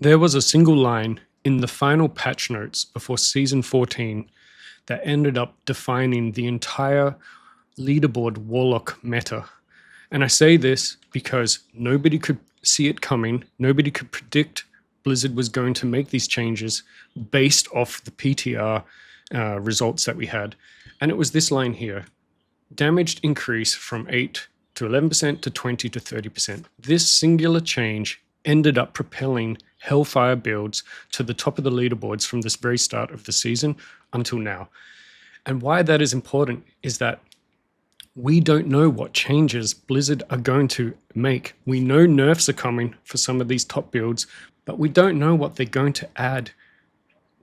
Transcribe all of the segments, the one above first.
There was a single line in the final patch notes before Season 14 that ended up defining the entire leaderboard Warlock meta. And I say this because nobody could see it coming. Nobody could predict Blizzard was going to make these changes based off the PTR results that we had. And it was this line here. Damaged increase from 8 to 11% to 20 to 30%. This singular change ended up propelling Hellfire builds to the top of the leaderboards from this very start of the season until now. And why that is important is that we don't know what changes Blizzard are going to make. We know nerfs are coming for some of these top builds, but we don't know what they're going to add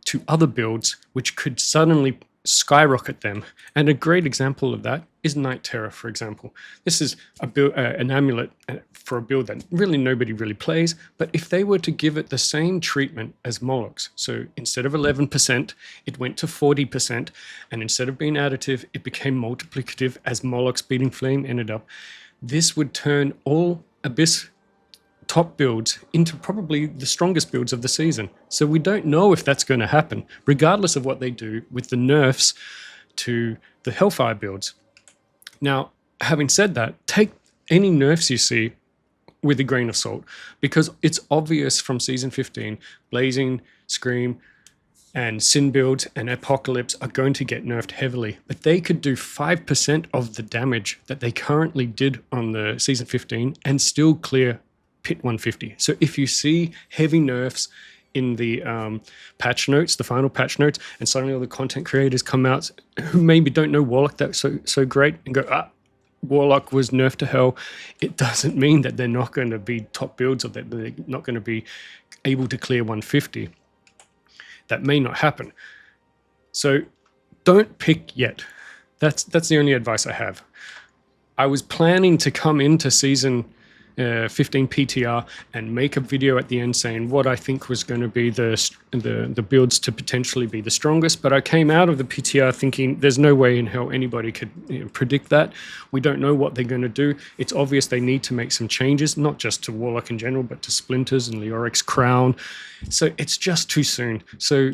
to other builds, which could suddenly skyrocket them. And a great example of that is Night Terror, for example. This is a build, an amulet for a build that really nobody really plays, but if they were to give it the same treatment as Moloch's, so instead of 11%, it went to 40%, and instead of being additive, it became multiplicative as Moloch's Beating Flame ended up, this would turn all Abyss top builds into probably the strongest builds of the season. So we don't know if that's going to happen, regardless of what they do with the nerfs to the Hellfire builds. Now, having said that, take any nerfs you see with a grain of salt, because it's obvious from Season 15, Blazing, Scream, and Sin builds and Apocalypse are going to get nerfed heavily, but they could do 5% of the damage that they currently did on the Season 15 and still clear Pit 150. So if you see heavy nerfs in the patch notes, the final patch notes, and suddenly all the content creators come out who maybe don't know Warlock that so great and go, Warlock was nerfed to hell, it doesn't mean that they're not going to be top builds or that they're not going to be able to clear 150. That may not happen. So don't pick yet. That's the only advice I have. I was planning to come into Season 15 PTR and make a video at the end saying what I think was going to be the builds to potentially be the strongest, but I came out of the PTR thinking there's no way in hell anybody could predict that. We don't know what they're going to do. It's obvious they need to make some changes, not just to Warlock in general, but to Splinters and Leoric's Crown. So it's just too soon. So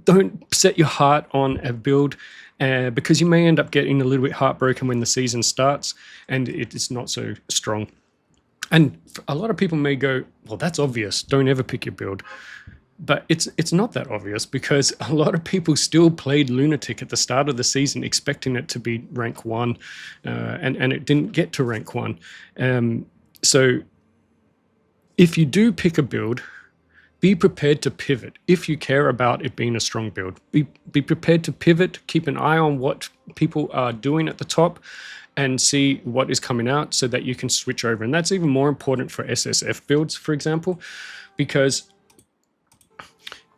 don't set your heart on a build because you may end up getting a little bit heartbroken when the season starts and it is not so strong. And a lot of people may go, well, that's obvious. Don't ever pick your build. But it's not that obvious because a lot of people still played Lunatic at the start of the season expecting it to be rank 1 and it didn't get to rank 1. So if you do pick a build, be prepared to pivot. If you care about it being a strong build, be prepared to pivot, keep an eye on what people are doing at the top, and see what is coming out so that you can switch over. And that's even more important for SSF builds, for example, because,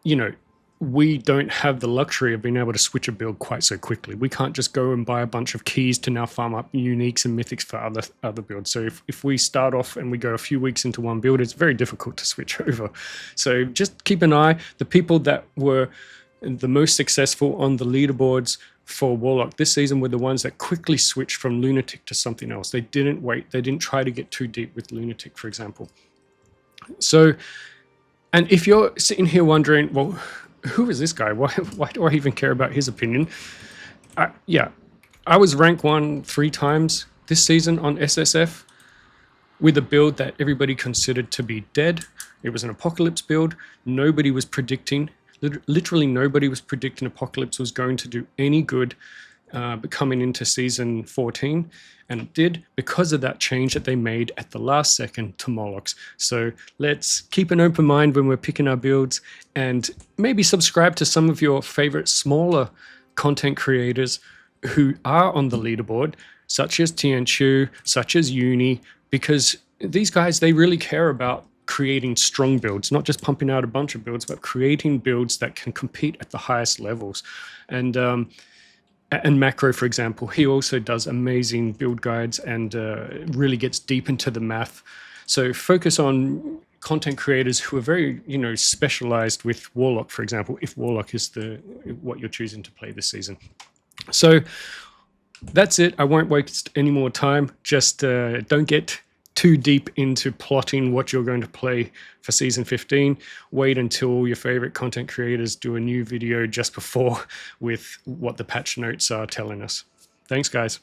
you know, we don't have the luxury of being able to switch a build quite so quickly. We can't just go and buy a bunch of keys to now farm up uniques and mythics for other builds. So if we start off and we go a few weeks into one build, it's very difficult to switch over. So just keep an eye. The people that were the most successful on the leaderboards for Warlock this season were the ones that quickly switched from Lunatic to something else. They didn't wait. They didn't try to get too deep with Lunatic, for example. So, and if you're sitting here wondering, well, who is this guy? Why do I even care about his opinion? I was rank 1 3 times this season on SSF with a build that everybody considered to be dead. It was an Apocalypse build. Nobody was predicting. Literally nobody was predicting Apocalypse was going to do any good coming into Season 14, and it did because of that change that they made at the last second to Moloch's. So let's keep an open mind when we're picking our builds and maybe subscribe to some of your favorite smaller content creators who are on the leaderboard, such as Tianchu, such as Uni, because these guys, they really care about creating strong builds, not just pumping out a bunch of builds, but creating builds that can compete at the highest levels. And Macro, for example, he also does amazing build guides and really gets deep into the math. So focus on content creators who are very, specialized with Warlock, for example, if Warlock is what you're choosing to play this season. So that's it. I won't waste any more time. Just don't get too deep into plotting what you're going to play for season 15, wait until your favorite content creators do a new video just before with what the patch notes are telling us. Thanks, guys.